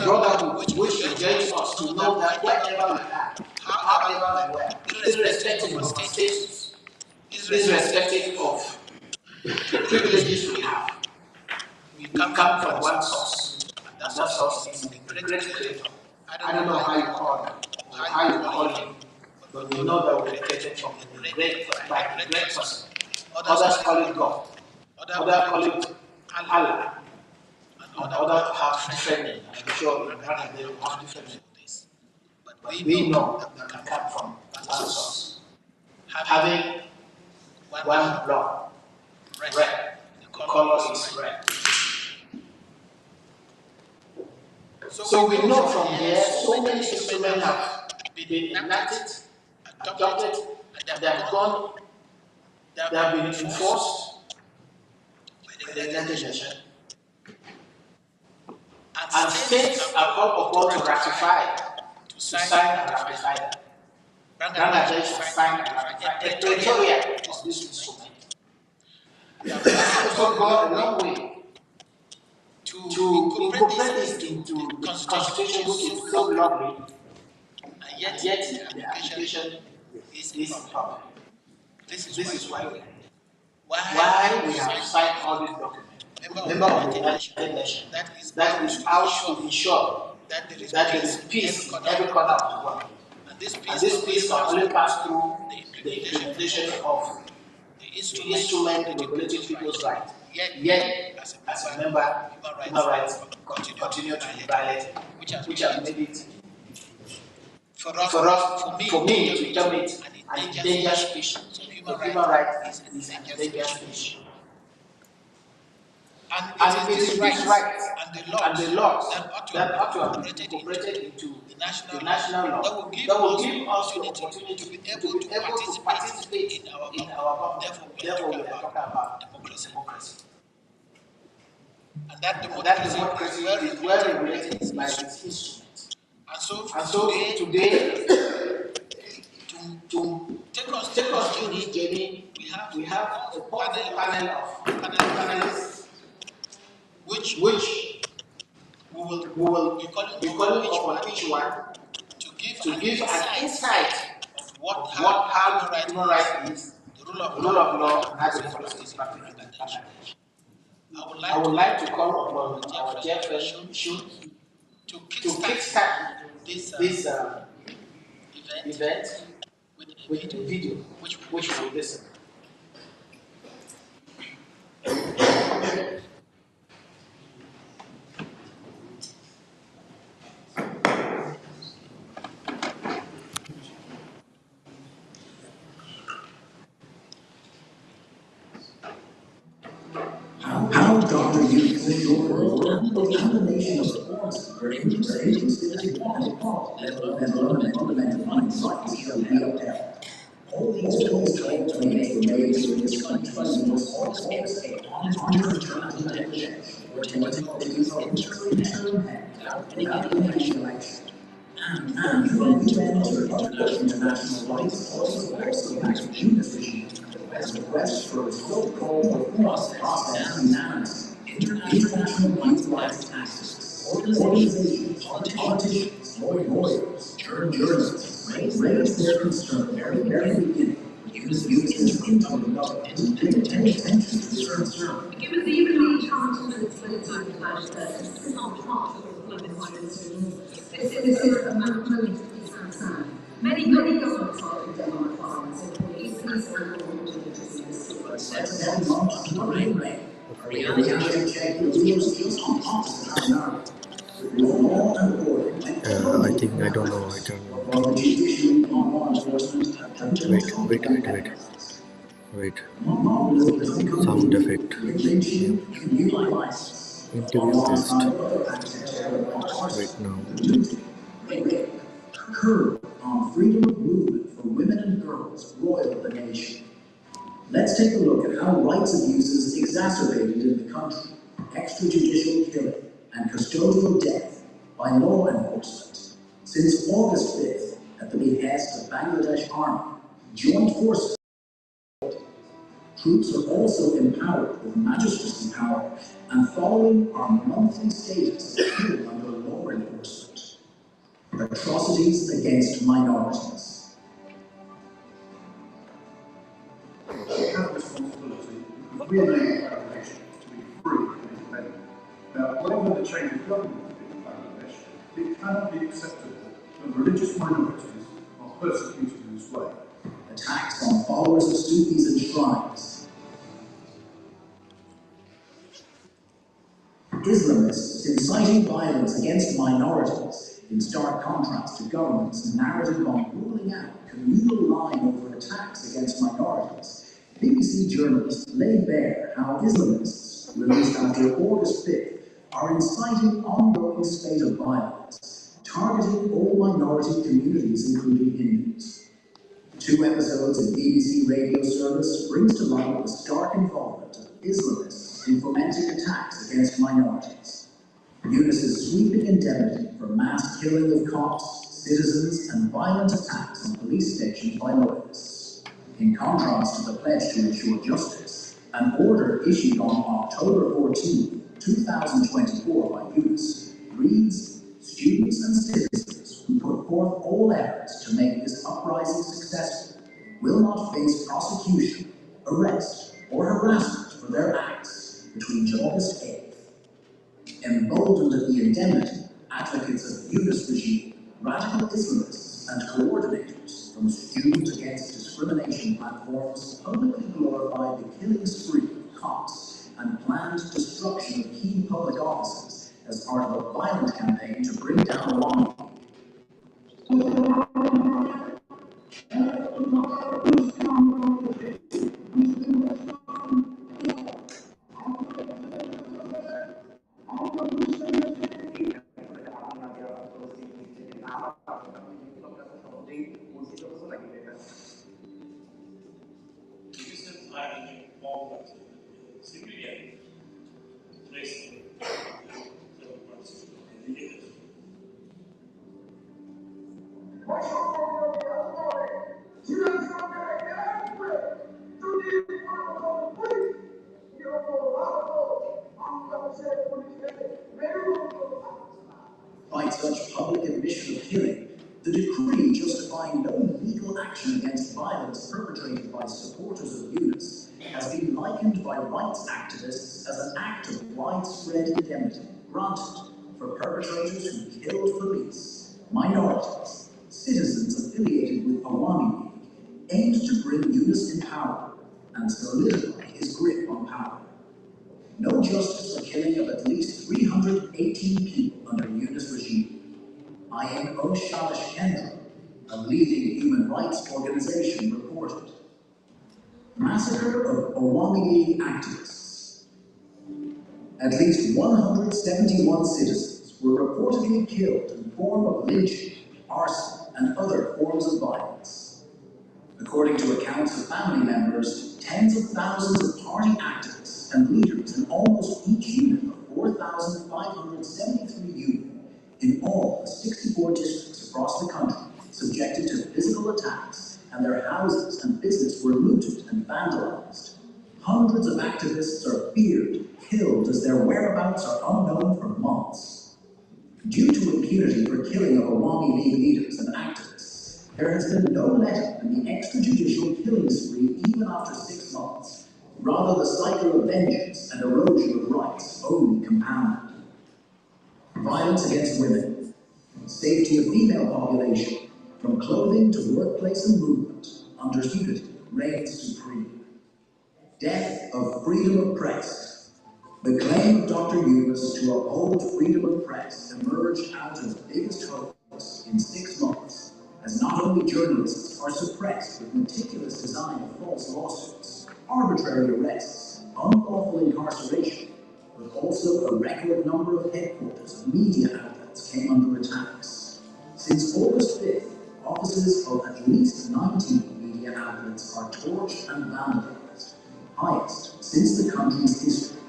brotherhood which engages us to know that wherever we are, however we are, irrespective of our status, irrespective of the privileges we have, we come from one source, and that source is the great creator. I don't know how you call him, or how you call him, but we know that we're created from the great person. Others call it God, others call it Allah, and others have different names. I'm sure in Ghana they will have different names. But we know that we come from one source, having one blood, red. The color is red. So we know from here so many instruments have been enacted, adopted, and they have been enforced by the United Nations. And states are called upon to ratify, to sign and ratify them. Bangladesh has signed and ratified the Pretoria of this instrument. We have also gone a long way to incorporate this into the Constitution, which is so lovely, and yet the application is improper. This is why we have signed all these documents. Member of the United Nations that is out to ensure that there is peace in every corner of the world. And this peace can only pass through the implementation of the instrument regulating people's rights. Yet, as a member, human rights continue to be violated, which has made it for me to term it an endangered species. So human rights is an endangered species. And it is right and the laws that ought to have incorporated into the national law that will give us the opportunity to be able to participate in our government. Therefore, we are talking about democracy. And that democracy is well regulated by its instruments. And so today, to take us through this journey, we have a panel of panelists, which we will be calling upon each one to give an insight of how human rights is, the rule of law, and how democracy is practiced in Bangladesh. I would like to call upon our chairperson to kickstart this event with a video which we will listen. How Dr. Youth in your world the combination of forms where agencies and equality, let alone an fundamental minds like the UNHRC. All these tools trying to make the ways in this country was always on intelligence or technologies of interim without any election. And when we enter international rights also back to Geneva's vision, the West for a so-called process and international rights access, organizations, politicians, lawyers, journalists, raised their concern very beginning. Use income didn't pay attention to this concern. Given the evenly charged political clash that is not part of the political system, this is a moment to be concerned. Many governments are condemning violence and police and I think I don't know. Wait. Sound effect. Interview test. Wait now. Curb on freedom of movement for women and girls, royal the nation. Let's take a look at how rights abuses exacerbated in the country, extrajudicial killing and custodial death by law enforcement. Since August 5th, at the behest of Bangladesh Army, joint forces, troops are also empowered with magistracy power and following our monthly status under law enforcement. atrocities against minorities. We have a responsibility, because we enable Bangladesh to be free and independent. Now, whatever the change of government in Bangladesh, it cannot be acceptable that religious minorities are persecuted in this way. Attacks on followers of Sufis and shrines. Islamists inciting violence against minorities, in stark contrast to government's narrative on ruling out communal line over attacks against minorities. BBC journalists laid bare how Islamists, released after August 5th, are inciting ongoing spate of violence, targeting all minority communities, including Hindus. 2 episodes in BBC radio service brings to light the stark involvement of Islamists in fomenting attacks against minorities. Yunus's sweeping indemnity for mass killing of cops, citizens, and violent attacks on police stations by loyalists. In contrast to the pledge to ensure justice, an order issued on October 14, 2024 by Yunus reads, "Students and citizens who put forth all efforts to make this uprising successful will not face prosecution, arrest, or harassment for their acts between August 8th. Emboldened at the indemnity, advocates of the Yunus regime, radical Islamists, and coordinators from Student Against Discrimination platforms publicly glorified the killing spree of cops and planned destruction of key public offices as part of a violent campaign to bring down Awami. By such public admission of killing, the decree justifying no legal action against violence perpetrated by supporters of Yunus has been likened by rights activists as an act of widespread indemnity granted for perpetrators who killed police, minorities, citizens affiliated with Awami League, aimed to bring Yunus in power and solidify his grip on power. No justice for killing of at least 318 people under Yunus regime. INO Shalish Kendra, a leading human rights organization, reported. Massacre of Awami League activists. At least 171 citizens were reportedly killed in the form of lynching, arson, and other forms of violence. According to accounts of family members, tens of thousands of party activists and leaders in almost each unit of 4,573 units in all the 64 districts across the country subjected to physical attacks, and their houses and business were looted and vandalized. Hundreds of activists are feared, killed, as their whereabouts are unknown for months. Due to impunity for killing of Awami League leaders and activists, there has been no let-up in the extrajudicial killing spree even after 6 months. Rather, the cycle of vengeance and erosion of rights only compounded. Violence against women, safety of female population, from clothing to workplace and movement, under unity reigns supreme. Death of freedom of press. The claim of Dr. Yunus to uphold freedom of press emerged out of the biggest hoax in 6 months, as not only journalists are suppressed with meticulous design of false lawsuits, arbitrary arrests, unlawful incarceration, but also a record number of headquarters of media outlets came under attacks. Since August 5th, offices of at least 19 media outlets are torched and vandalized, highest since the country's history,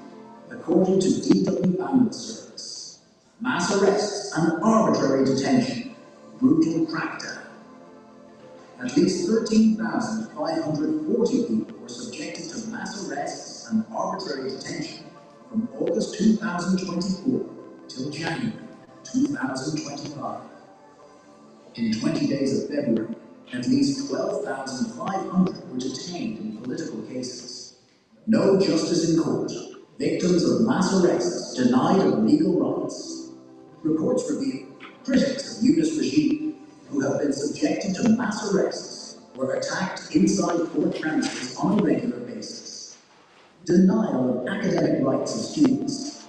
according to DW Bandwidth Service. Mass arrests and arbitrary detention, brutal crackdown. At least 13,540 people were subjected to mass arrests and arbitrary detention from August 2024 till January 2025. In 20 days of February, at least 12,500 were detained in political cases. No justice in court. Victims of mass arrests denied of legal rights. Reports reveal critics of Yunus regime, who have been subjected to mass arrests, were attacked inside court premises on a regular basis. Denial of academic rights of students.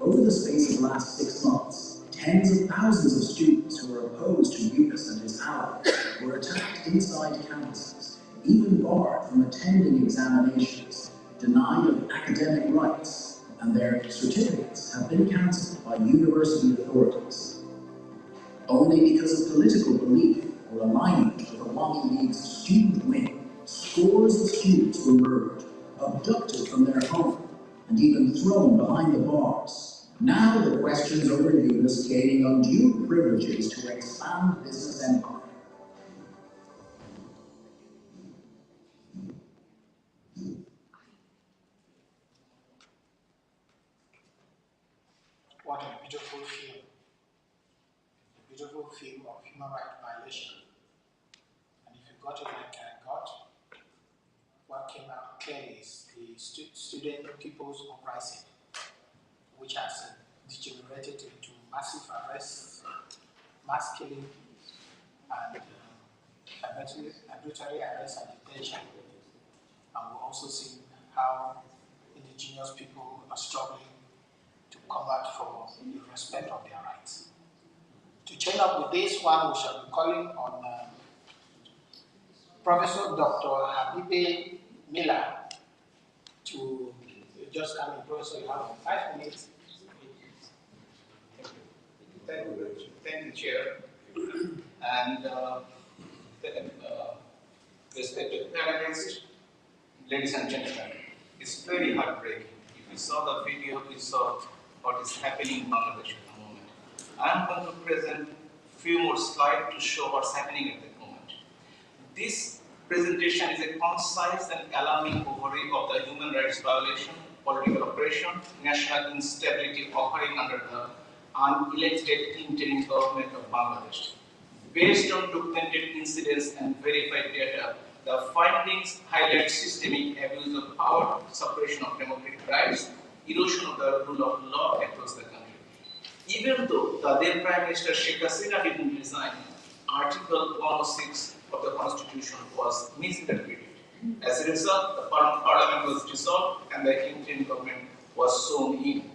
Over the space of the last 6 months, tens of thousands of students who were opposed to Yunus and his allies were attacked inside campuses, even barred from attending examinations, denied of academic rights, and their certificates have been cancelled by university authorities. Only because of political belief or alignment with the Awami League's student wing, scores of students were murdered, abducted from their home, and even thrown behind the bars. Now the questions over Yunus gaining undue privileges to expand business empire. What a beautiful film. A beautiful film of human rights violation. And if you got it like I got, what came out clearly is the student people's uprising, which has degenerated into massive arrests, mass killing, and arbitrary arrest and detention. And we'll also see how indigenous people are struggling to combat for the respect of their rights. To chain up with this one, we shall be calling on Professor Dr. Habibe Miller to just come in. Professor, you have 5 minutes. Thank you, Chair. And respected panelists, ladies and gentlemen, it's very heartbreaking. If you saw the video, you saw what is happening in Bangladesh at the moment. I'm going to present a few more slides to show what's happening at the moment. This presentation is a concise and alarming overview of the human rights violation, political oppression, national instability occurring under the unelected interim government of Bangladesh. Based on documented incidents and verified data, the findings highlight systemic abuse of power, suppression of democratic rights, erosion of the rule of law across the country. Even though the then Prime Minister Sheikh Hasina didn't resign, Article 106 of the Constitution was misinterpreted. As a result, the Parliament was dissolved and the interim government was sworn in.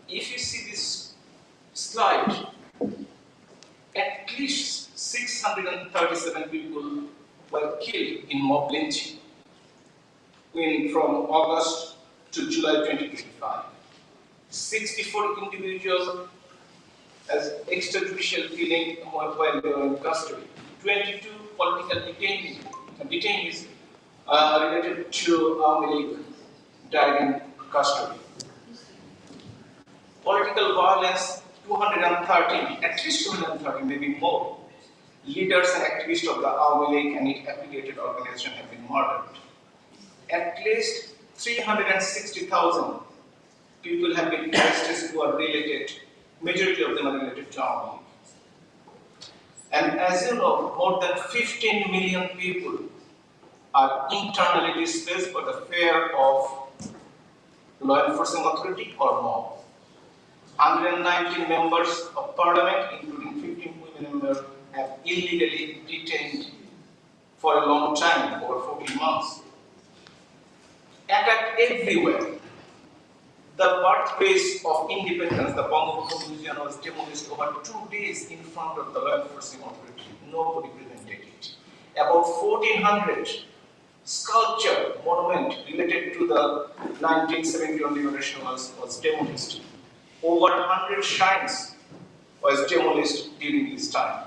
If you see this slide, at least 637 people were killed in mob lynching from August to July 2025. 64 individuals as extrajudicial killing while they were in custody. 22 political detainees related to Awami League died in custody. Political violence, 213, at least 230, maybe more. Leaders and activists of the Awami League and its affiliated organization have been murdered. At least 360,000 people have been arrested who are related, majority of them are related to Awami League. And as you know, more than 15 million people are internally displaced by the fear of law enforcement authority or mob. 119 members of parliament, including 15 women members, have illegally detained for a long time, over 14 months. Attacked everywhere. The birthplace of independence, the Bangkok Museum, was demolished over 2 days in front of the law enforcement authority. Nobody prevented it. About 1,400 sculpture monument related to the 1971 liberation was demolished. Over 100 shrines was demolished during this time.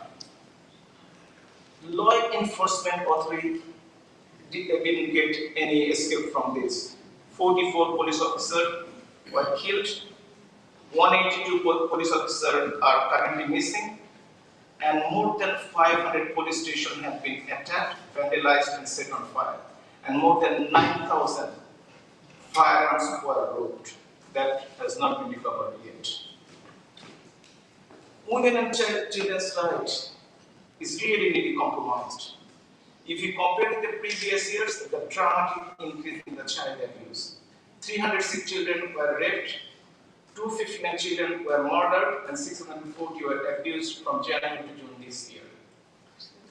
Law enforcement authority didn't get any escape from this. 44 police officers were killed, 182 police officers are currently missing, and more than 500 police stations have been attacked, vandalized, and set on fire. And more than 9,000 firearms were robbed. That has not been recovered yet. Women and children's rights is really compromised. If you compare with the previous years, the dramatic increase in the child abuse. 306 children were raped, 259 children were murdered, and 640 were abused from January to June this year.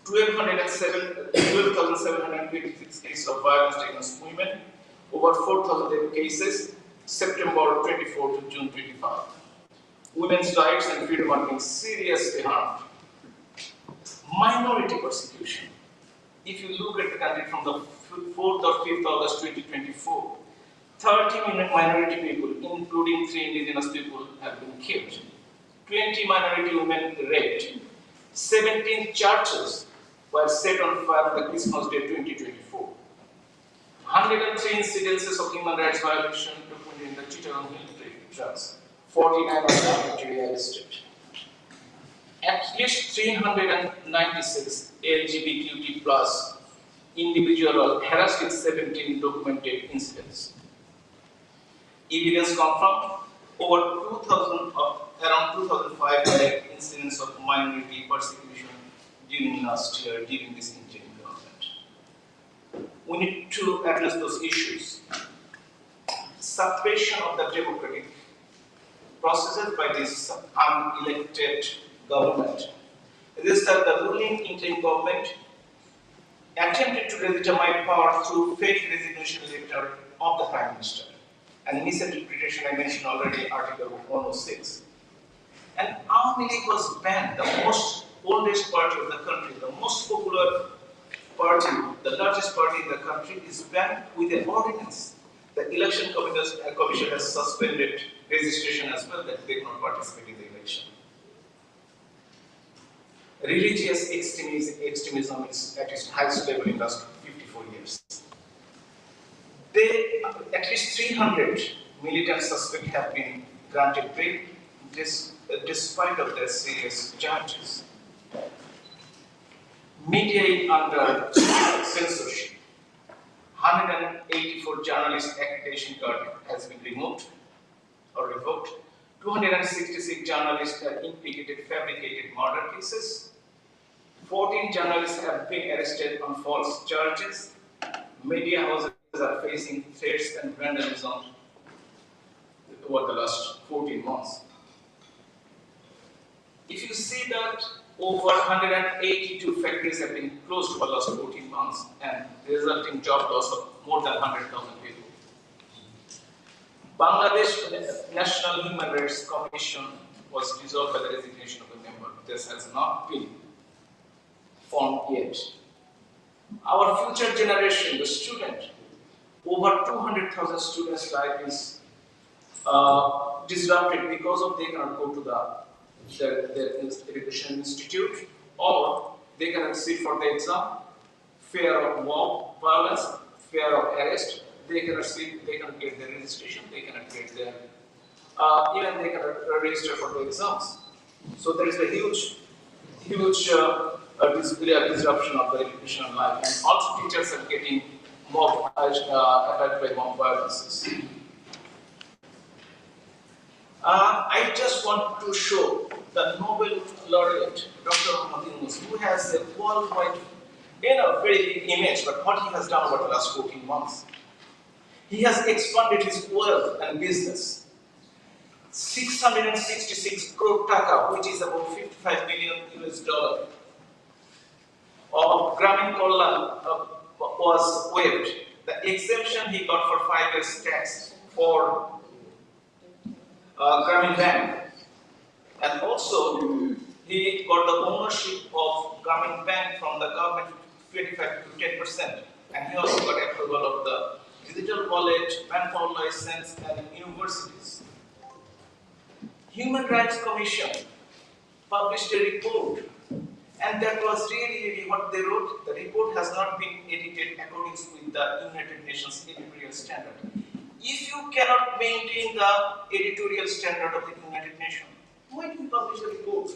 12,726 cases of violence against women, over 4,000 cases, September 24 to June 25. Women's rights and freedom are being seriously harmed. Minority persecution. If you look at the country from the 4th or 5th August 2024, 30 minority people, including 3 indigenous people, have been killed. 20 minority women raped. 17 churches were set on fire on the Christmas Day 2024. 103 incidences of human rights violation documented in the Chittagong Hill trials. 49 were arbitrarily arrested. At least 396 LGBTQ plus individuals were harassed in 17 documented incidents. Evidence confirmed over 2,000 around 2,500 incidents of minority persecution during last year, during this interim government. We need to address those issues. Suppression of the democratic processes by this unelected government. This is that the ruling interim government attempted to legitimate power through fake resignation letter of the Prime Minister. And misinterpretation, I mentioned already, Article 106. And Army League was banned, the most oldest party of the country, the most popular party, the largest party in the country, is banned with an ordinance. The election commission has suspended registration as well, that they cannot participate in the election. Religious extremism is at its highest level in the last 54 years. At least 300 militant suspects have been granted bail despite of their serious charges. Media under censorship. 184 journalists' accreditation card has been removed or revoked. 266 journalists are implicated in fabricated murder cases. 14 journalists have been arrested on false charges. Media houses are facing threats and vandalism over the last 14 months. If you see that over 182 factories have been closed for the last 14 months and resulting job loss of more than 100,000 people. Bangladesh National Human Rights Commission was dissolved by the resignation of the member. This has not been formed yet. Our future generation, the student, over 200,000 students' life is disrupted because of they cannot go to their education institute, or they cannot sit for the exam, fear of mob violence, fear of arrest, they cannot sit, they cannot get their registration, they cannot get their, even they cannot register for the exams. So there is a huge disruption of the educational life, and also teachers are getting attacked by mob violences. I just want to show the Nobel laureate, Dr. Muhammad Yunus, who has a worldwide, very big image, but what he has done over the last 14 months. He has expanded his wealth and business. 666 crore taka, which is about 55 billion US dollar, of Gramin Kollan was waived. The exemption he got for 5 years tax for Gramin Bank, and also he got the ownership of Gramin Bank from the government 25 to 10%, and he also got approval of the digital wallet, manpower license, and universities. Human Rights Commission published a report, and that was really what they wrote. The report has not been edited according with the United Nations editorial standard. If you cannot maintain the editorial standard of the United Nations, why do you publish a report?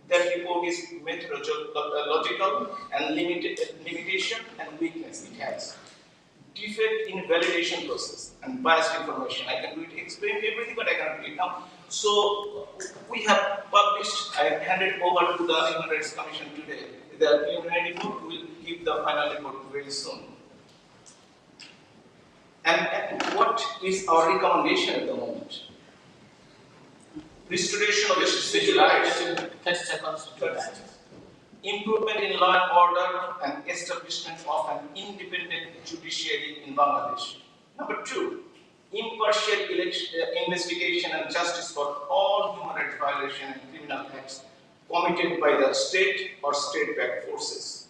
That report is methodological and limitation and weakness it has. Defect in validation process and biased information. I can do it, explain everything, but I cannot do it now. So we have published, I handed over to the Human Rights Commission today. The preliminary report will give the final report very soon. And what is our recommendation at the moment? Restoration of the civil rights. 30 seconds to do that. Improvement in law and order and establishment of an independent judiciary in Bangladesh. Number 2, impartial investigation and justice for all human rights violations and criminal acts committed by the state or state-backed forces.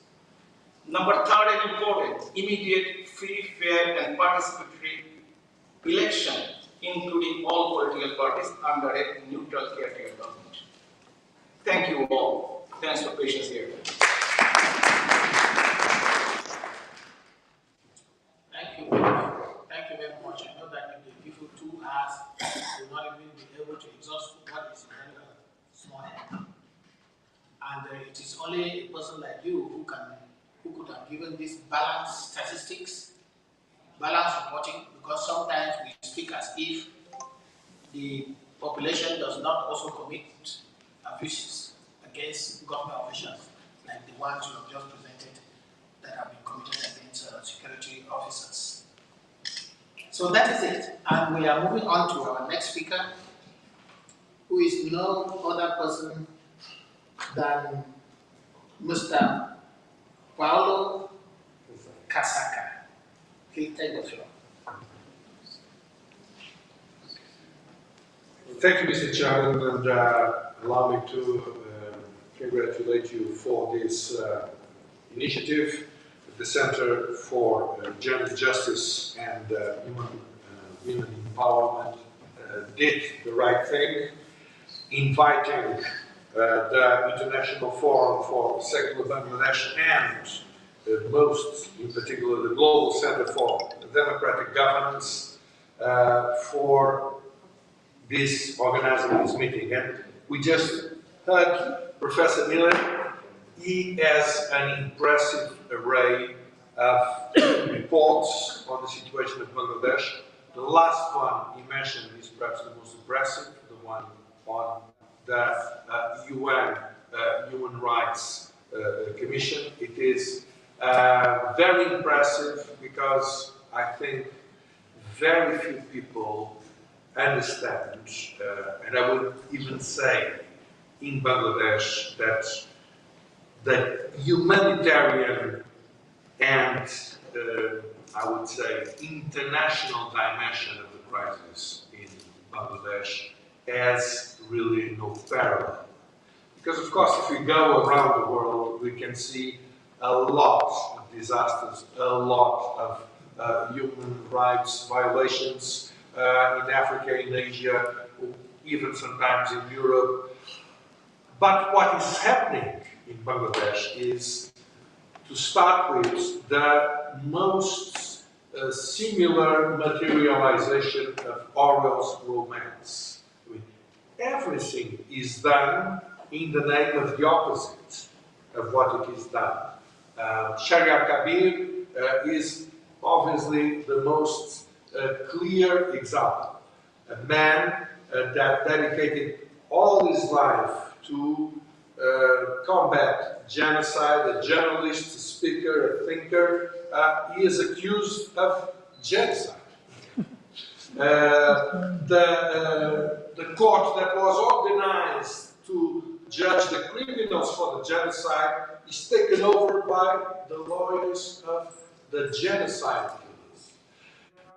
Number 3 and important, immediate, free, fair and participatory election, including all political parties under a neutral caretaker government. Thank you all. Thanks for patience here. Thank you very much. Thank you very much. I know that if they give you 2 hours, you will not even be able to exhaust what is in very small hand. And it is only a person like you who could have given this balanced statistics, balanced reporting, because sometimes we speak as if the population does not also commit abuses against government officials, like the ones you have just presented that have been committed against security officers. So that is it. And we are moving on to our next speaker, who is no other person than Mr. Paulo Kasaka. Please take the floor. Thank you, Mr. Chairman, and allow me to congratulate you for this initiative. The Center for Gender Justice and Women Empowerment did the right thing, inviting the International Forum for Secular Bangladesh and most, in particular, the Global Center for Democratic Governance for this organizing this meeting. And we just heard Professor Miller. He has an impressive array of reports on the situation of Bangladesh. The last one he mentioned is perhaps the most impressive, the one on the UN Human Rights Commission. It is very impressive because I think very few people understand, and I would even say in Bangladesh, that the humanitarian and I would say international dimension of the crisis in Bangladesh has really no parallel. Because of course, if we go around the world, we can see a lot of disasters, a lot of human rights violations in Africa, in Asia, even sometimes in Europe. But what is happening in Bangladesh is, to start with, the most similar materialization of Orwell's romance. I mean, everything is done in the name of the opposite of what it is done. Sharia Kabir is obviously the most clear example. A man that dedicated all his life to combat genocide, a journalist, a speaker, a thinker, he is accused of genocide. The court that was organized to judge the criminals for the genocide is taken over by the lawyers of the genocide killers.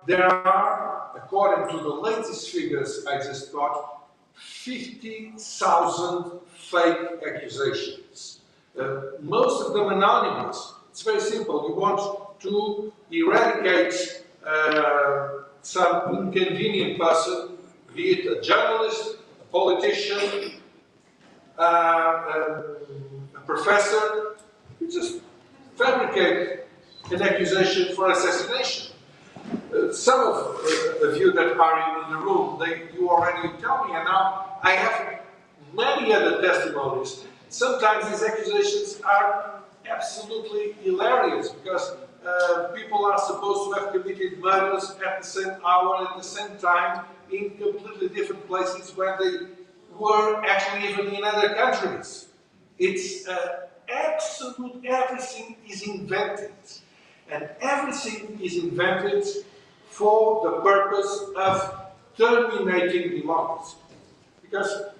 There are, according to the latest figures I just got, 50,000 fake accusations. Most of them anonymous. It's very simple. You want to eradicate some inconvenient person, be it a journalist, a politician, a professor. You just fabricate an accusation for assassination. Some of you that are in the room, you already tell me, and now I have many other testimonies. Sometimes these accusations are absolutely hilarious because people are supposed to have committed murders at the same hour, at the same time, in completely different places where they were actually even in other countries. It's absolute, everything is invented. And everything is invented for the purpose of terminating democracy. Because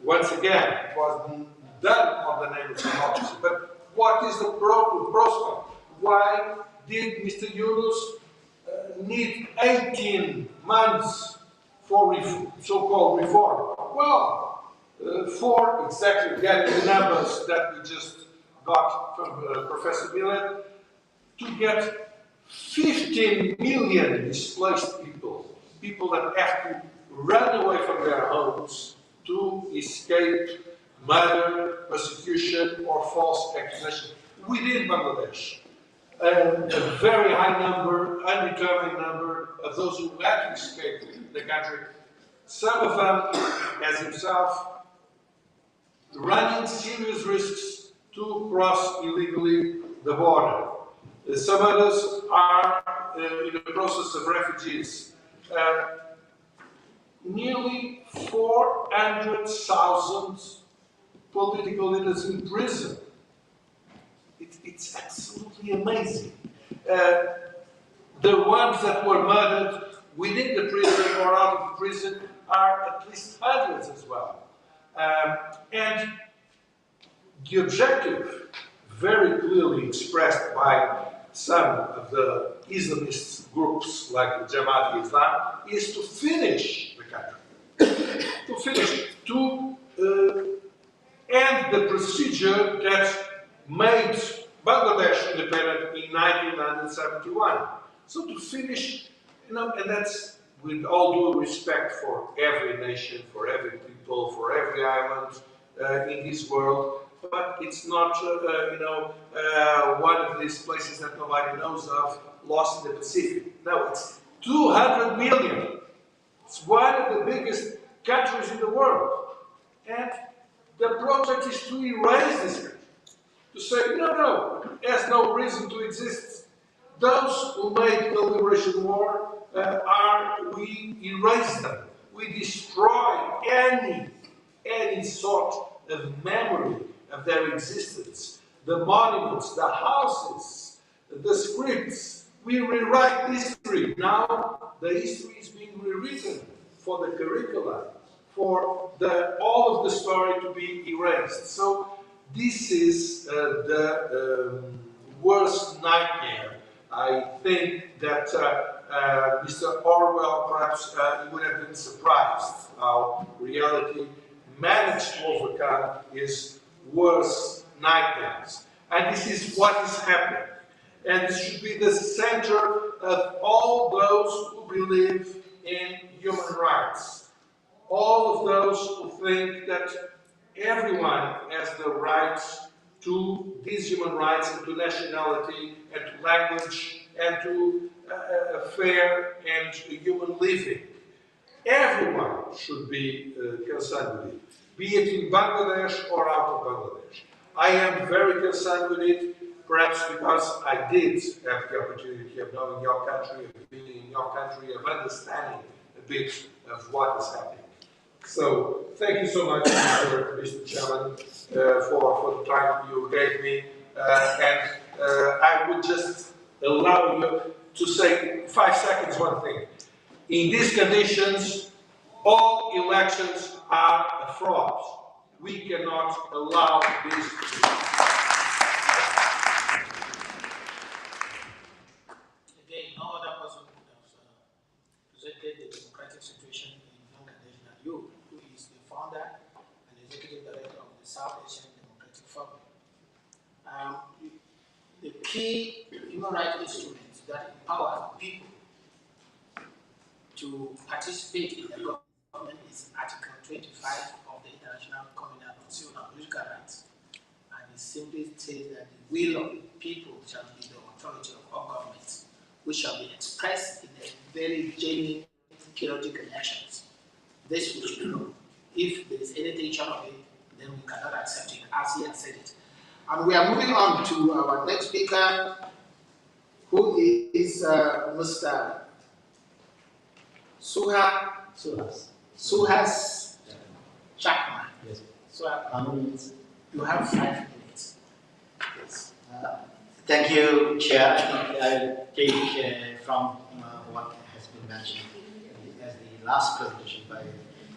once again, was done on the name of democracy, but what is the prospect? Why did Mr. Yunus need 18 months for so-called reform? Well, for exactly getting the numbers that we just got from Professor Miller, to get 15 million displaced people, people that have to run away from their homes to escape murder, persecution, or false accusation within Bangladesh. A very high number, undetermined number of those who had to escape the country, some of them, as himself, running serious risks to cross illegally the border. Some others are in the process of refugees. Nearly 400,000 political leaders in prison. It's absolutely amazing. The ones that were murdered within the prison or out of the prison are at least hundreds as well. And the objective, very clearly expressed by some of the Islamist groups like the Jamaat Islam, is to finish the country, to finish, to end the procedure that made Bangladesh independent in 1971. So to finish, and that's with all due respect for every nation, for every people, for every island in this world, but it's not, one of these places that nobody knows of, lost in the Pacific. No, it's 200 million. It's one of the biggest countries in the world. And the project is to erase this country. To say, no, it has no reason to exist. Those who made the liberation war, we erase them. We destroy any sort of memory of their existence. The monuments, the houses, the scripts. We rewrite history. Now the history is being rewritten for the curricula, for all of the story to be erased. So this is the worst nightmare. I think that Mr. Orwell perhaps he would have been surprised how reality managed to overcome his worst nightmares. And this is what is happening. And this should be the center of all those who believe in human rights. All of those who think that everyone has the right to these human rights and to nationality and to language and to a fair and human living. Everyone should be concerned with it, be it in Bangladesh or out of Bangladesh. I am very concerned with it, perhaps because I did have the opportunity of knowing your country, of being in your country, of understanding a bit of what is happening. So, thank you so much, Mr. Chairman, for the time you gave me. And I would just allow you to say 5 seconds one thing. In these conditions, all elections are a fraud. We cannot allow this to be. Again, no other person has presented the democratic situation in Bangladesh than you, who is the founder and executive director of the South Asian Democratic Forum. The key human rights instruments that empower people to participate in the government is Article 25 of the International Covenant on Civil and Political Rights. And it simply says that the will of the people shall be the authority of all governments, which shall be expressed in a very genuine, chaotic elections. This we should know. If there is any tension of it, then we cannot accept it, as he has said it. And we are moving on to our next speaker, who is Mr. Suhas Chakma. Yes. So How many minutes? you have 5 minutes. Yes. Thank you, Chair. I think I'll take from what has been mentioned as the last presentation by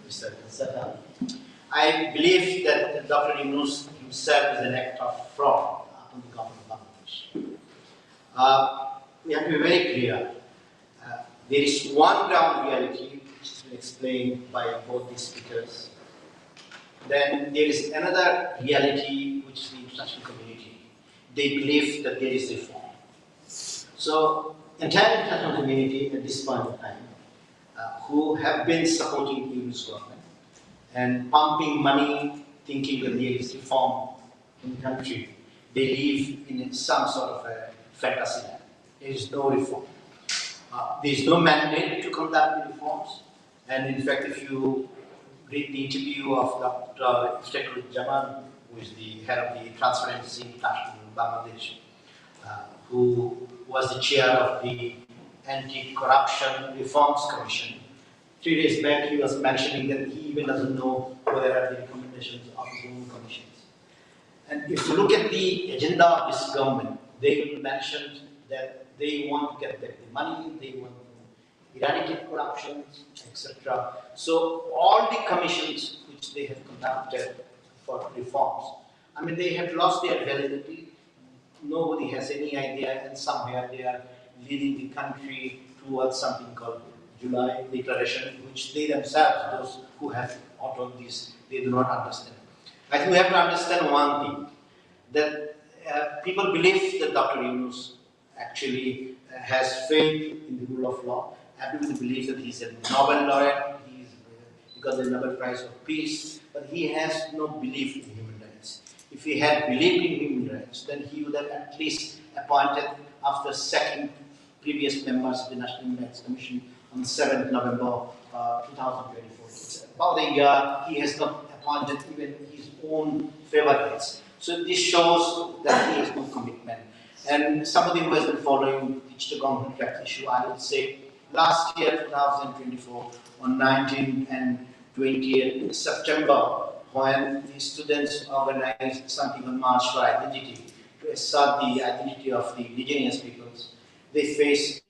Mr. Kansata. I believe that Dr. Yunus himself is an act of fraud upon the government of Bangladesh. We have to be very clear. There is one ground reality which has been explained by both these speakers. Then there is another reality which is the international community. They believe that there is reform. So, entire international community at this point of time, who have been supporting the Yunus government and pumping money, thinking that there is reform in the country, they live in some sort of a fantasy land. There is no reform. There is no mandate to conduct the reforms, and in fact, if you read the interview of Dr. Iftikhar Jaman, who is the head of the Transparency International in Bangladesh, who was the chair of the Anti-Corruption Reforms Commission. 3 days back, he was mentioning that he even doesn't know what are the recommendations of his own commissions. And if you look at the agenda of this government, they mentioned that they want to get back the money, they want to eradicate corruption, etc. So all the commissions which they have conducted for reforms, I mean, they have lost their validity. Nobody has any idea, and somewhere they are leading the country towards something called July Declaration, which they themselves, those who have authored this, they do not understand. I think we have to understand one thing, that people believe that Dr. Yunus actually has faith in the rule of law. Everybody believes that he's a Nobel laureate, he got the Nobel Prize of Peace, but he has no belief in human rights. If he had believed in human rights, then he would have at least appointed, after sacking previous members of the National Human Rights Commission on 7th November 2024. It's about a year, he has not appointed even his own favorites. So this shows that he has no commitment. And somebody who has been following the Chittagong contract issue, I would say, last year, 2024, on 19th and 20th September, when the students organized something on March for Identity to assert the identity of the indigenous peoples, they faced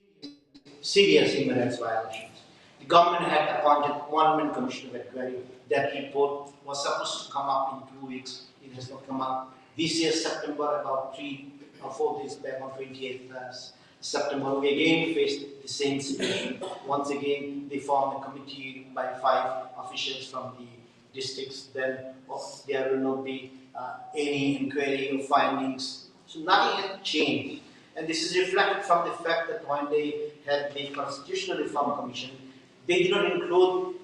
serious human rights violations. The government had appointed one-man commission of inquiry. That report was supposed to come up in 2 weeks. It has not come up. This year, September, about 3 or 4 days back, on 28th September, we again faced the same situation. Once again, they formed a committee by 5 officials from the districts. Then there will not be any inquiry or findings. So nothing has changed. And this is reflected from the fact that when they had the Constitutional Reform Commission, they did not include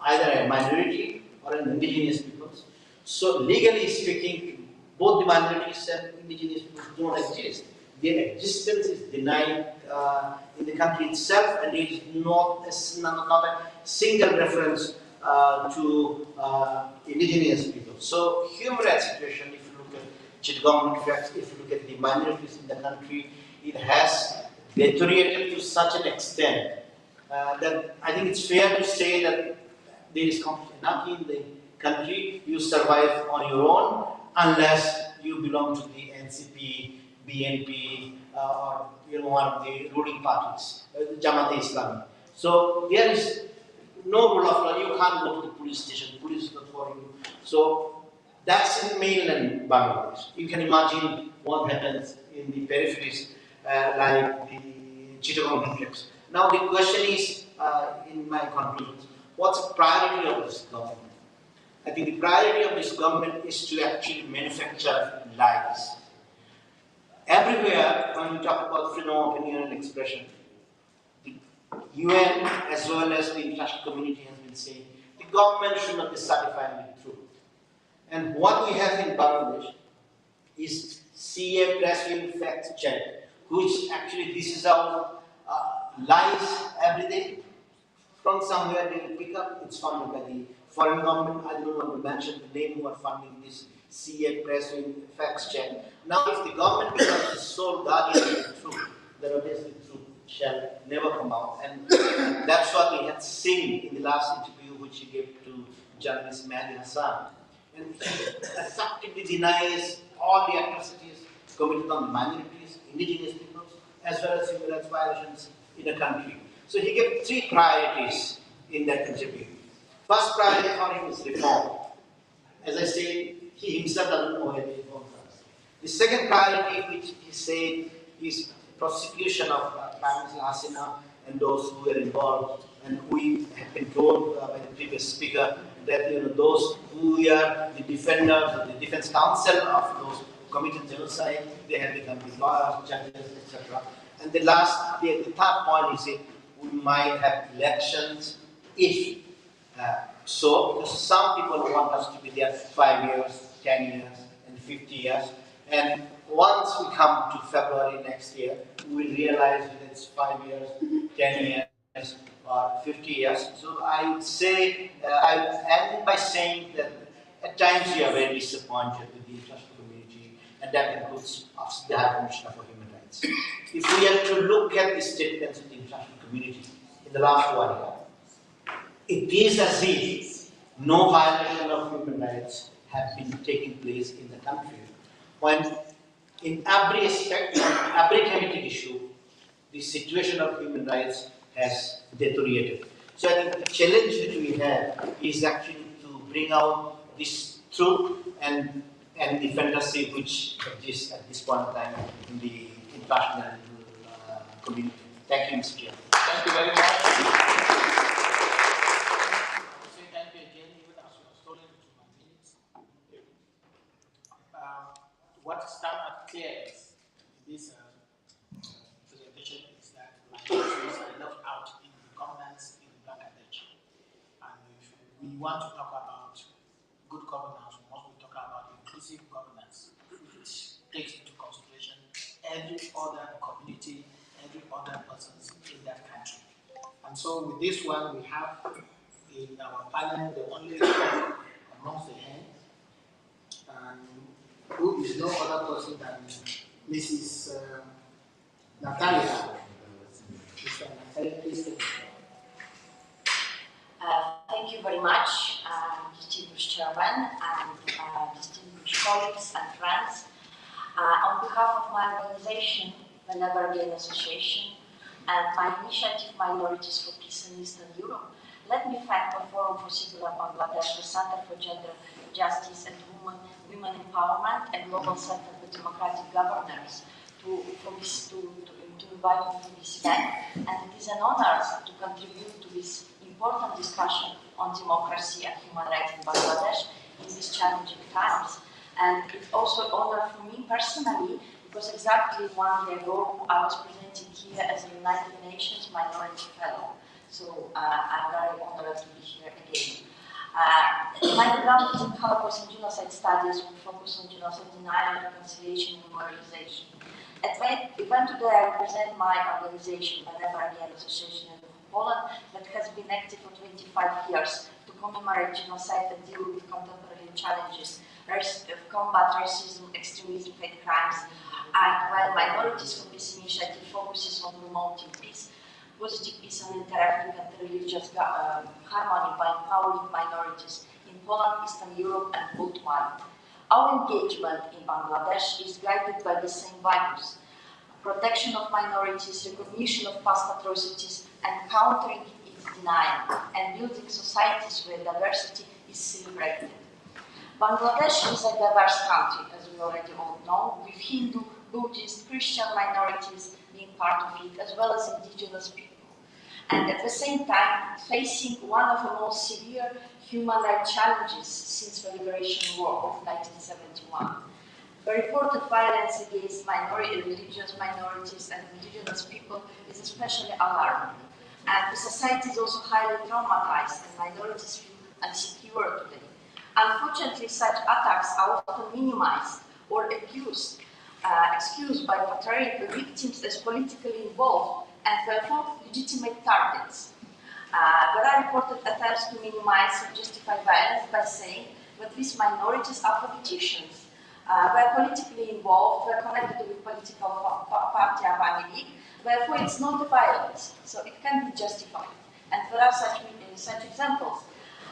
either a minority or an indigenous peoples. So legally speaking, both the minorities and indigenous peoples don't exist. Their existence is denied in the country itself, and there is not a single reference to indigenous people. So human rights situation, if you look at Chittagong contracts, if you look at the minorities in the country, it has deteriorated to such an extent that I think it's fair to say that there is anarchy in the country. You survive on your own unless you belong to the NCP, BNP, or one of the ruling parties, Jamaat-e-Islami. So there is no rule of law. You can't go to the police station. Police is not for you. So that's in mainland Bangladesh. You can imagine what happens in the peripheries, like the Chittagong complex. Now the question is, in my conclusions, what's the priority of this government? I think the priority of this government is to actually manufacture lies. Everywhere, when we talk about freedom of opinion and expression, the UN as well as the international community has been saying the government should not be satisfied with the truth. And what we have in Bangladesh is CA press release fact check, which actually this is our lies every day. From somewhere they will pick up, it's funded by the foreign government. I don't want to mention the name who are funding this see a press facts check. Now, if the government becomes the sole guardian of the truth, then obviously the truth shall never come out. And that's what we had seen in the last interview which he gave to journalist Mehdi Hassan. And he effectively denies all the atrocities committed on the minorities, indigenous peoples, as well as human rights violations in the country. So he gave 3 priorities in that interview. First priority for him is reform. As I said, he himself doesn't know where the reforms are. The second priority, which he said, is prosecution of Prime Minister Hasina and those who were involved. And we have been told by the previous speaker that those who are the defenders or the defense counsel of those who committed genocide, they have become the lawyers, judges, etc. And the third point is that we might have elections if because some people want us to be there 5 years, 10 years, and 50 years. And once we come to February next year, we will realize that it's 5 years, 10 years, or 50 years. So I would say, I would end by saying that at times we are very disappointed with the international community, and that includes us, the High Commissioner for Human Rights. If we are to look at the statements of the international community in the last 1 year, it is as if no violation of human rights have been taking place in the country, when in every aspect, every thematic issue, the situation of human rights has deteriorated. So I think the challenge that we have is actually to bring out this truth and defendership which exists at this point in time in the international community. Thank you, Mr. Chair. Thank you very much. What stands out clear in this presentation is that minorities are left out in the governance in Bangladesh. And if we want to talk about good governance, we must be talking about inclusive governance, which takes into consideration every other community, every other person in that country. And so with this one, we have in our panel the only amongst the hands, and who is no other person than Mrs. Natalia. Mr. Natalia, please. Thank you very much, distinguished chairman and distinguished colleagues and friends. On behalf of my organization, the Never Again Association, and my initiative Minorities for Peace in Eastern Europe, let me thank the Forum for Civil Bangladesh, the Center for Gender Justice and Women Empowerment, and Global Center for Democratic Governance to invite me to this event. And it is an honor to contribute to this important discussion on democracy and human rights in Bangladesh in these challenging times. And it's also an honor for me personally, because exactly 1 year ago I was presented here as a United Nations Minority Fellow. So I'm very honored to be here again. My background is in Holocaust and genocide studies with focus on genocide denial, reconciliation, and memorialization. At my event today, I represent my organization, the Never Again Association of Poland, that has been active for 25 years to commemorate genocide and deal with contemporary challenges, combat racism, extremism, hate crimes, and while Minorities for Peace initiative focuses on promoting peace, positive peace and interactive and religious harmony by empowering minorities in Poland, Eastern Europe, and worldwide. Our engagement in Bangladesh is guided by the same values: protection of minorities, recognition of past atrocities, and countering its denial, and building societies where diversity is celebrated. Bangladesh is a diverse country, as we already all know, with Hindu, Buddhist, Christian minorities being part of it, as well as indigenous people. And at the same time, facing one of the most severe human rights challenges since the Liberation War of 1971. The reported violence against religious minorities and indigenous people is especially alarming. And the society is also highly traumatized, and minorities feel insecure today. Unfortunately, such attacks are often minimized or excused by portraying the victims as politically involved and therefore legitimate targets. There are reported attempts to minimize or justify violence by saying that these minorities are politicians, were politically involved, were connected with political party or family. Therefore, it's not violence, so it can be justified. And there are such examples.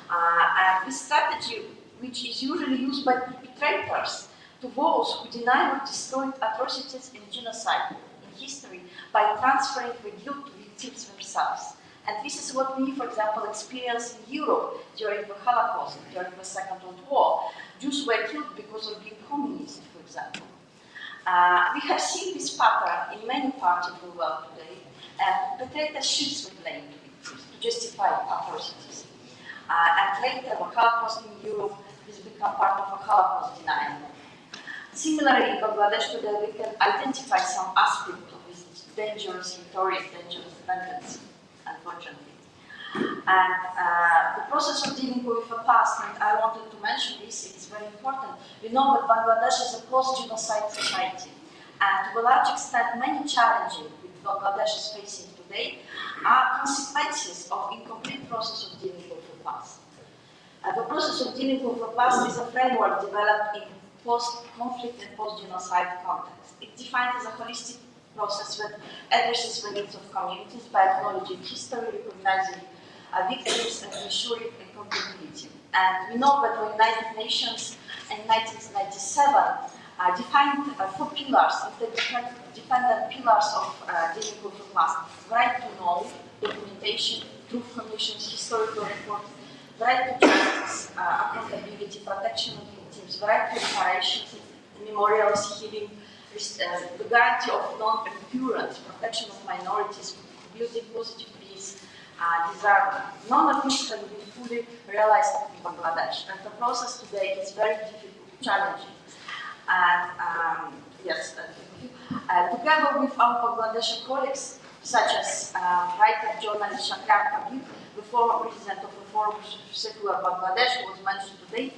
And this strategy, which is usually used by perpetrators to those who deny or destroy atrocities and genocide in history by transferring the guilt to victims themselves. And this is what we, for example, experienced in Europe during the Holocaust, during the Second World War. Jews were killed because of being communist, for example. We have seen this pattern in many parts of the world today, and perpetrators shift the blame to victims to justify atrocities. And later, the Holocaust in Europe has become part of a Holocaust denial. Similarly, in Bangladesh today, we can identify some aspects of this dangerous, notorious, dangerous tendency, unfortunately. And the process of dealing with the past, and I wanted to mention this, it's very important. We know that Bangladesh is a post-genocide society, and to a large extent, many challenges that Bangladesh is facing today are consequences of incomplete process of dealing with the past. The process of dealing with the past is a framework developed in post-conflict and post-genocide context. It defines as a holistic process that addresses the needs of communities by acknowledging history, recognizing victims, and ensuring accountability. And we know that the United Nations in 1997 defined 4 pillars, dependent pillars of dealing with the past: right to know, documentation, truth commissions, historical reporting, the right to justice, accountability, protection of victims, the right to reparations, memorials, healing, the guarantee of non-recurrence, protection of minorities, building positive peace, disarmament. None of this has been fully realized in Bangladesh, and the process today is very difficult, challenging. And yes, together with our Bangladeshi colleagues, such as writer journalist Shakar Kabir, the former president of the Forum of Secular Bangladesh, who was mentioned today,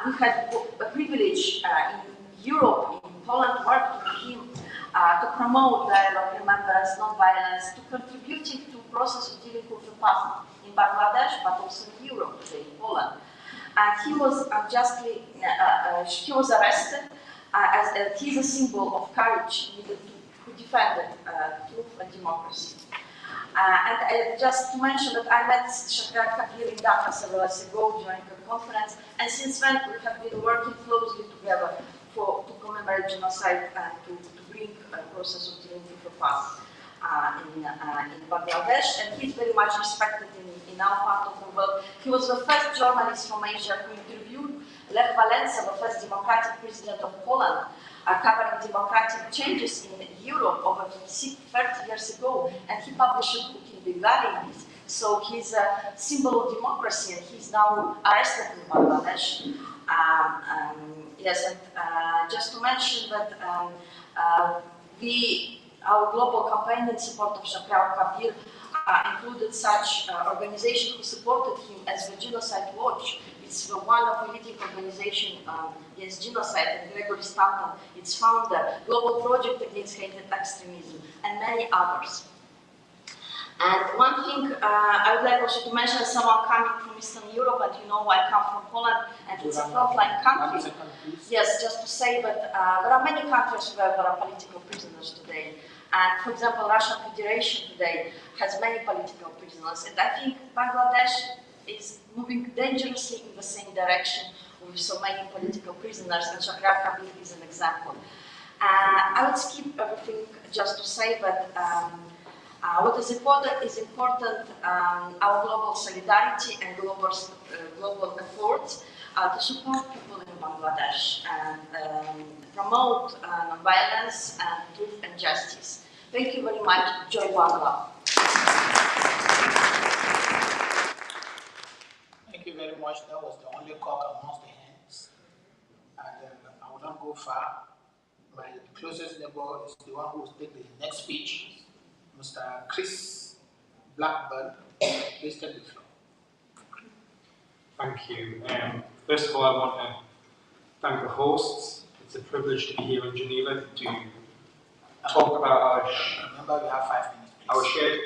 we had a privilege in Europe, in Poland, worked with him to promote dialogue, remembrance, non-violence, to contributing to the process of dealing with the past in Bangladesh, but also in Europe today, in Poland. And he was unjustly, he was arrested as he's a symbol of courage needed to defend truth and democracy. And just to mention that I met Shakar Kabir in Dhaka several years ago during a conference, and since then we have been working closely together to commemorate genocide and to bring a process of dealing with the past in Bangladesh, and he's very much respected in our part of the world. He was the first journalist from Asia who interviewed Lech Walesa, the first democratic president of Poland, covering democratic changes in Europe over 30 years ago, and he published a book in Bengali. So he's a symbol of democracy, and he's now arrested in Bangladesh. Yes, and just to mention that our global campaign in support of Shakar Kabir included such organizations who supported him as the Genocide Watch. It's one of the leading organizations against genocide, and Gregory Stanton, its founder, Global Project Against Hate and Extremism, and many others. And one thing I would like also to mention, as someone coming from Eastern Europe, and you know I come from Poland, and it's a frontline country. Yes, just to say that there are many countries where there are political prisoners today. And for example, Russian Federation today has many political prisoners, and I think Bangladesh is moving dangerously in the same direction with so many political prisoners, and Shakar Kabir is an example. I would skip everything just to say that what is important our global solidarity and global efforts to support people in Bangladesh and promote non-violence and truth and justice. Thank you very much. Joy Bangla. Thank you very much. That was the only cock amongst the hens. And I will not go far. My closest neighbor is the one who will take the next speech, Mr. Chris Blackburn. Please take the floor. Thank you. First of all, I want to thank the hosts. It's a privilege to be here in Geneva to talk about remember, we have 5 minutes. Our shared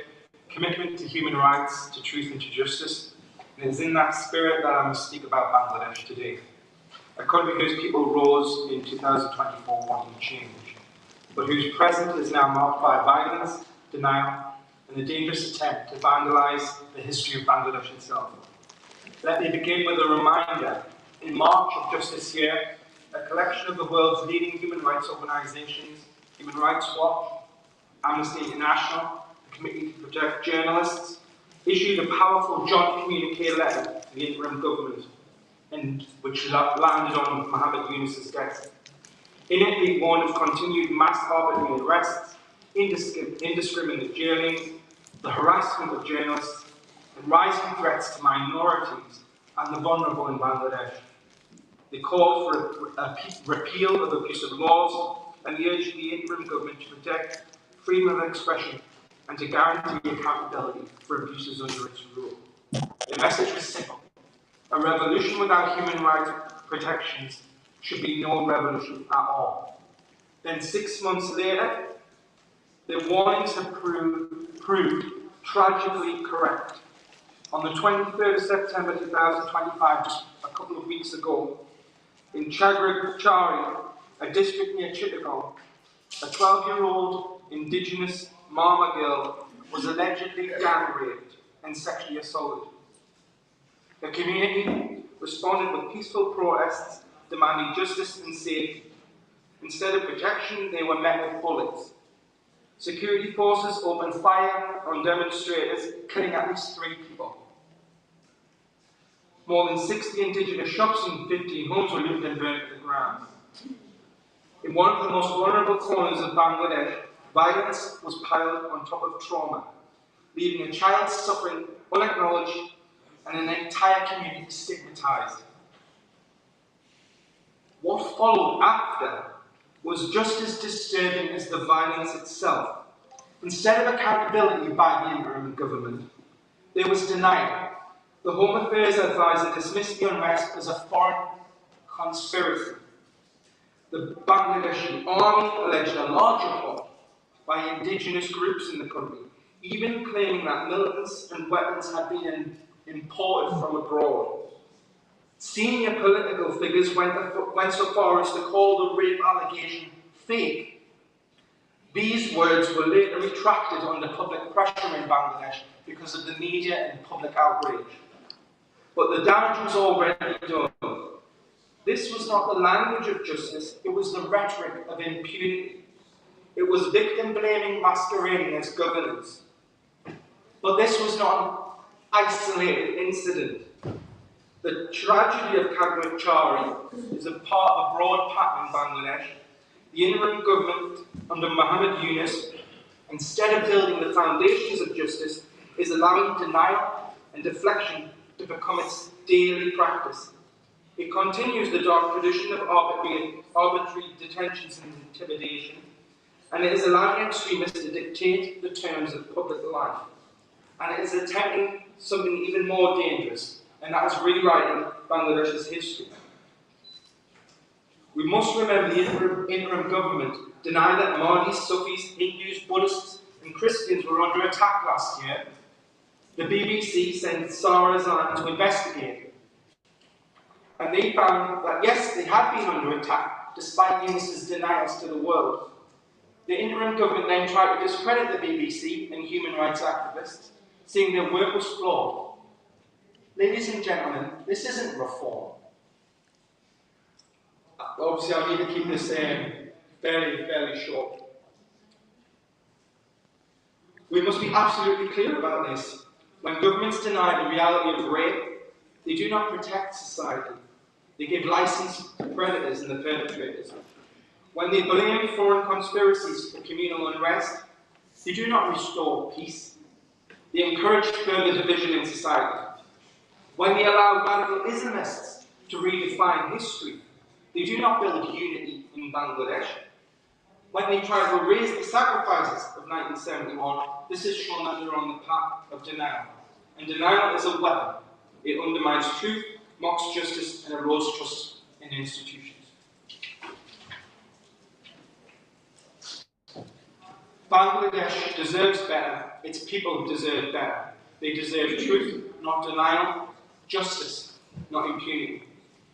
commitment to human rights, to truth and to justice, And it is in that spirit that I must speak about Bangladesh today, a country whose people rose in 2024 wanting change, but whose present is now marked by violence, denial, and a dangerous attempt to vandalize the history of Bangladesh itself. Let me begin with a reminder. In March of just this year, a collection of the world's leading human rights organizations, Human Rights Watch, Amnesty International, the Committee to Protect Journalists, issued a powerful joint communique letter to the interim government, and which landed on Mohammed Yunus's desk. In it, they warned of continued mass arbitrary arrests, indiscriminate jailing, the harassment of journalists, and rising threats to minorities and the vulnerable in Bangladesh. They called for a repeal of abusive laws and urged the interim government to protect freedom of expression and to guarantee accountability for abuses under its rule. The message was simple. A revolution without human rights protections should be no revolution at all. Then 6 months later, the warnings have proved tragically correct. On the 23rd of September 2025, just a couple of weeks ago, in Chagrig, a district near Chittagong, a 12-year-old indigenous Mama girl was allegedly gang raped and sexually assaulted. The community responded with peaceful protests demanding justice and safety. Instead of protection, they were met with bullets. Security forces opened fire on demonstrators, killing at least 3 people. More than 60 indigenous shops and 15 homes were looted and burned to the ground. In one of the most vulnerable corners of Bangladesh, violence was piled on top of trauma, leaving a child suffering unacknowledged and an entire community stigmatized. What followed after was just as disturbing as the violence itself. Instead of accountability by the interim government, there was denial. The Home Affairs advisor dismissed the unrest as a foreign conspiracy. The Bangladeshi army alleged a large report by indigenous groups in the country, even claiming that militants and weapons had been imported from abroad. Senior political figures went so far as to call the rape allegation fake. These words were later retracted under public pressure in Bangladesh because of the media and public outrage. But the damage was already done. This was not the language of justice, it was the rhetoric of impunity. It was victim blaming masquerading as governance. But this was not an isolated incident. The tragedy of Kagwachari is a part of a broad pattern in Bangladesh. The interim government under Mohammed Yunus, instead of building the foundations of justice, is allowing denial and deflection to become its daily practice. It continues the dark tradition of arbitrary detentions and intimidation, and it is allowing extremists to dictate the terms of public life. And it is attempting something even more dangerous, and that is rewriting Bangladesh's history. We must remember the interim government denied that Mahdi, Sufis, Hindus, Buddhists, and Christians were under attack last year. The BBC sent Sarah Zan to investigate, and they found that yes, they had been under attack, despite Yunus's denials to the world. The interim government then tried to discredit the BBC and human rights activists, saying their work was flawed. Ladies and gentlemen, this isn't reform. Obviously, I need to keep this fairly short. We must be absolutely clear about this. When governments deny the reality of rape, they do not protect society. They give license to predators and the perpetrators. When they blame foreign conspiracies for communal unrest, they do not restore peace. They encourage further division in society. When they allow radical Islamists to redefine history, they do not build unity in Bangladesh. When they try to erase the sacrifices of 1971, this is shown that they're on the path of denial. And denial is a weapon. It undermines truth, mocks justice, and erodes trust in institutions. Bangladesh deserves better. Its people deserve better. They deserve truth, not denial. justice, not impunity.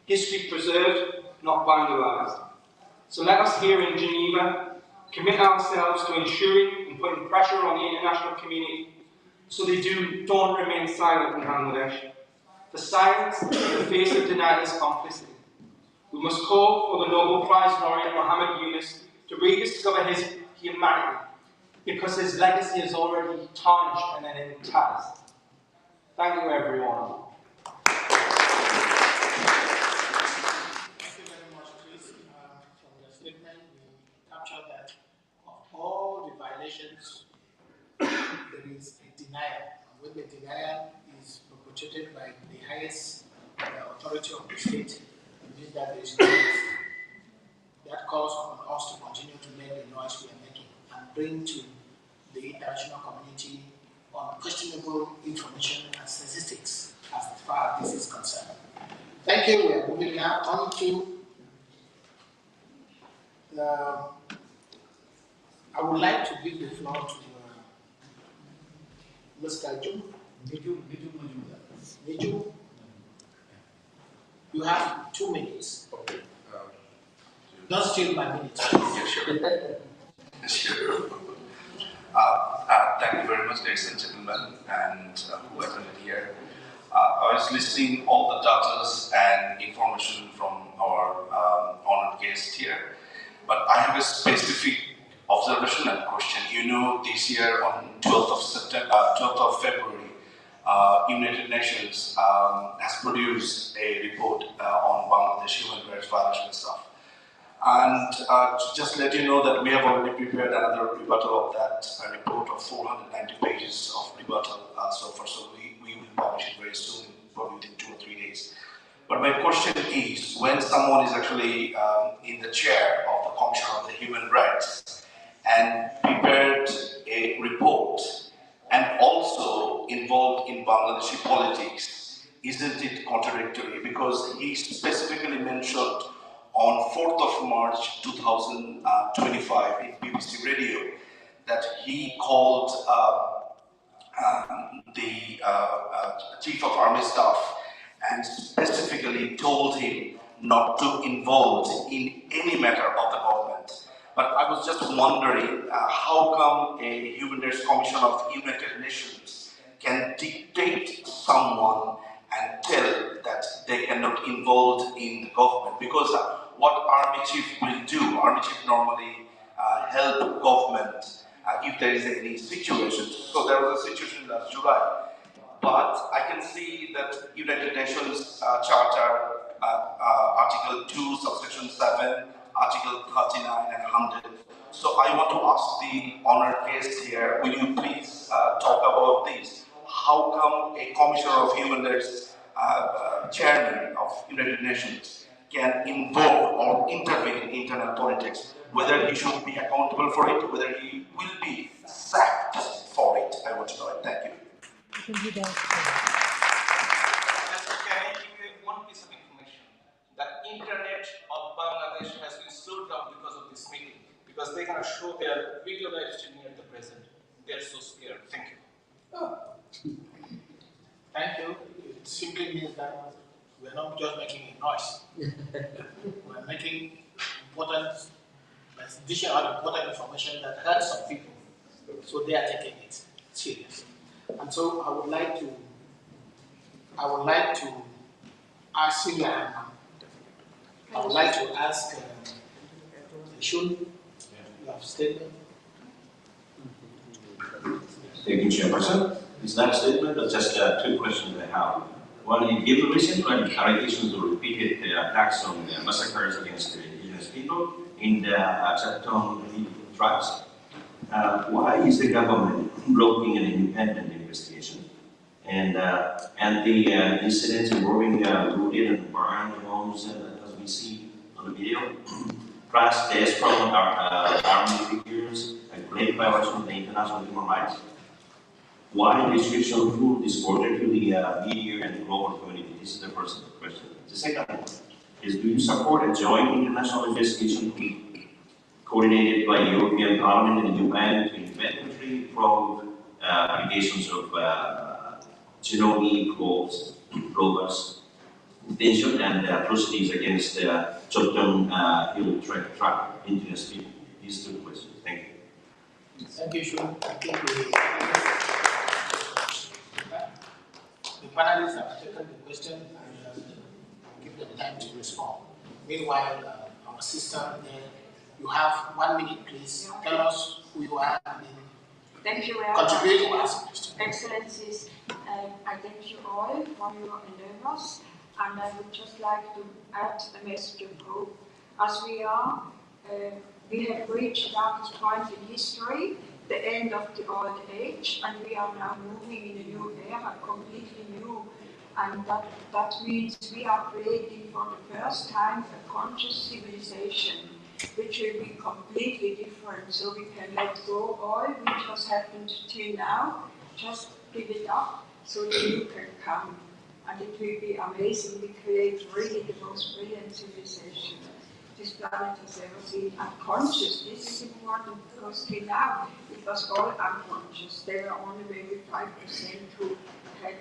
History preserved, not vandalized. So let us here in Geneva commit ourselves to ensuring and putting pressure on the international community so they don't remain silent in Bangladesh. For silence in the face of denial is complicity. We must call for the Nobel Prize laureate Muhammad Yunus to rediscover his humanity, because his legacy is already tarnished and in tatters. Thank you, everyone. Thank you very much, Chris. From the statement, we captured that of all the violations, there is a denial. And when the denial is perpetrated by the highest authority of the state, it means that there is no noise. That calls on us to continue to make the noise we are making and bring to the international community unquestionable information and statistics as far as this is concerned. Thank you. We are moving now on to I would like to give the floor to Mr. Ju. Niju. You have 2 minutes. Okay. Don't steal my minutes. Yeah, sure. Sure. Thank you very much, ladies and gentlemen, and who attended here. I was listening all the data and information from our honored guest here, but I have a specific observation and question. You know, this year on 12th of February, United Nations has produced a report on Bangladesh human rights violation stuff. And just let you know that we have already prepared another rebuttal of that report of 490 pages of rebuttal so far. So we will publish it very soon, probably within 2 or 3 days. But my question is, when someone is actually in the chair of the Commission of the Human Rights and prepared a report and also involved in Bangladeshi politics, isn't it contradictory? Because he specifically mentioned on 4th of March 2025 in BBC Radio that he called the Chief of Army Staff and specifically told him not to involve in any matter of the government. But I was just wondering how come a Human Rights Commission of United Nations can dictate someone and tell that they cannot involve in the government? Because what Army Chief will do, Army Chief normally help government if there is any situation. So there was a situation last July. But I can see that United Nations Charter, Article 2, Subsection 7, Article 39 and 100. So I want to ask the honored guest here, will you please talk about this? How come a Commissioner of Human Rights, Chairman of United Nations, can involve or intervene in internal politics, whether he should be accountable for it, whether he will be sacked for it? I want to know it. Thank you. Can I give you one piece of information? The internet of Bangladesh has been slowed down because of this meeting, because they cannot show their video live streaming at the present. They are so scared. Thank you. Oh. Thank you. It simply means that we are not just making a noise. We are making important, additional important information that hurts some people. So they are taking it seriously. And so I would like to ask you, Shun, you have statement. Thank you, Chairperson. It's not a statement, but just 2 questions I have. One, given recent allegations of repeated attacks on massacres against the indigenous people in the Chatton tribes, why is the government blocking an independent investigation? And the incidents involving looted and burned homes, as we see on the video, plus deaths from army figures and great violation of the international human rights. Why restriction of full disclosure to the media and the global community? This is the first question. The second one is, do you support a joint international investigation coordinated by the European Parliament and the UN to eventually probe allegations of Geneva rovers detention and atrocities against short-term illegal trade indigenous people. These two questions. Thank you. Thank you, Shun. I think the panelists have taken the question and give them time to respond. Meanwhile, our sister, you have 1 minute, please. Tell us who you are and thank you very contribute to much. ask question. Excellencies, I thank you all for your endeavors, and I would just like to add a message of hope. As we have reached that point in history, the end of the old age, and we are now moving in a new era, completely new. And that means we are creating for the first time a conscious civilization, which will be completely different. So we can let go all which has happened till now, just give it up so the new can come. And it will be amazing. We create really the most brilliant civilization this planet has ever seen. And conscious, this is important because till now it was all unconscious. There were only maybe 5% who had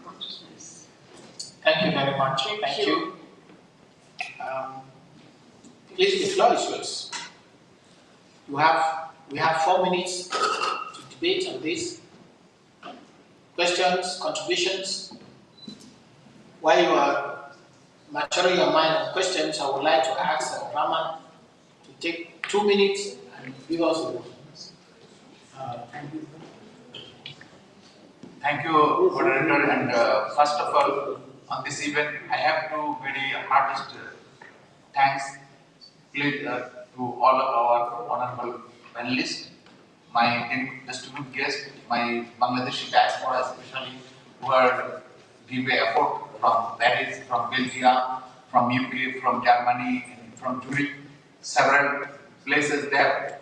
consciousness. Thank you very much. Thank you. Please, the floor is yours. We have 4 minutes to debate on this. Questions, contributions. While you are maturing your mind on questions, I would like to ask Rahman to take 2 minutes and give us a Thank you, moderator. And first of all, on this event, I have to very hardest thanks to all of our honorable panelists, my distinguished guests, my Bangladeshi diaspora especially, who are give effort from Paris, from Belgium, from UK, from Germany, and from Zurich, several places there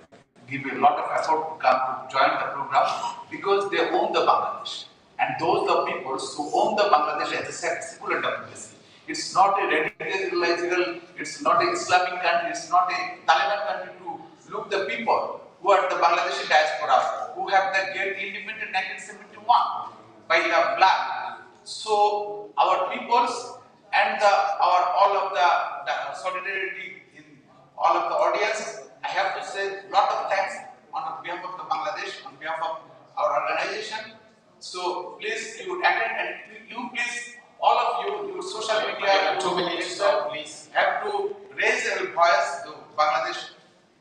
give a lot of effort to come to join the program because they own the Bangladesh. And those are people who own the Bangladesh as a secular democracy. It's not a radicalized, it's not an Islamic country, it's not a Taliban country to look the people who are the Bangladeshi diaspora, who have the get independent in 1971 by the blood. So our peoples and all of the solidarity in all of the audience, I have to say a lot of thanks on behalf of the Bangladesh, on behalf of our organization. So please you attend and you please all of you, your social media, 2 minutes, please have to raise your voice to Bangladesh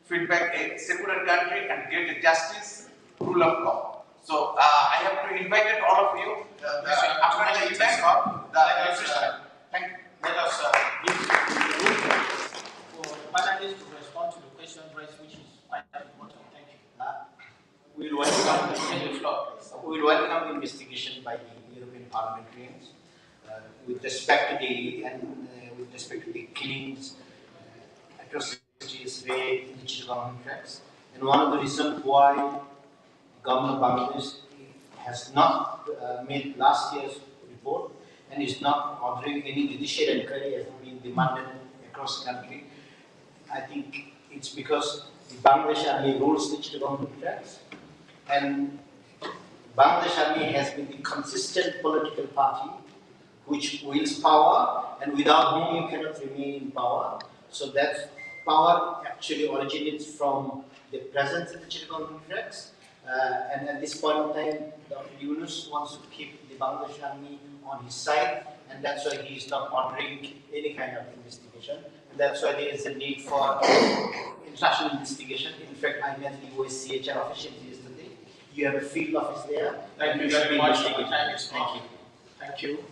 feedback a secular country and get a justice, rule of law. So I have to invite all of you after the event of the session. Thank you. Let us give the room for the panelists to respond to the question raised, which is quite important. Thank you. We will welcome investigation by the European parliamentarians with respect to the killings, atrocities, rape, in the Chittagong tracks. And one of the reasons why Government of Bangladesh has not made last year's report and is not ordering any judicial inquiry as being demanded across the country, I think it's because the Bangladesh Army rules the Chittagong tracks. And Bangladesh Army has been the consistent political party which wields power and without whom you cannot remain in power. So that power actually originates from the presence of the Chittagong tracks. And at this point in time, Dr. Yunus wants to keep the Bangladesh Army on his side, and that's why he is not ordering any kind of investigation. And that's why there is a need for international investigation. In fact, I met the OSCHR officials yesterday. You have a field office there. Thank you very much. Thank you. Thank you.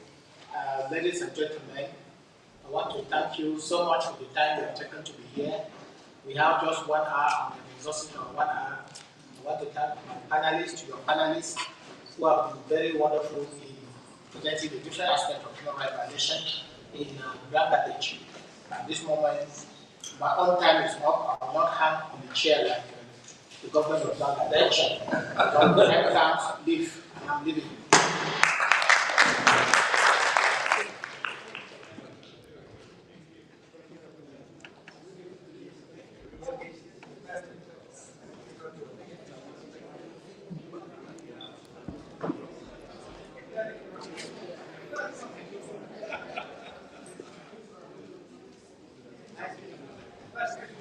Ladies and gentlemen, I want to thank you so much for the time you have taken to be here. We have just 1 hour and we've exhausted our 1 hour. I want to thank my panelists, your panelists, who have been very wonderful in presenting the different aspects of human rights violation in Bangladesh. At this moment, my own time is up. I will not hang on the chair like the government of Bangladesh. I can't leave, and I'm leaving. That's good.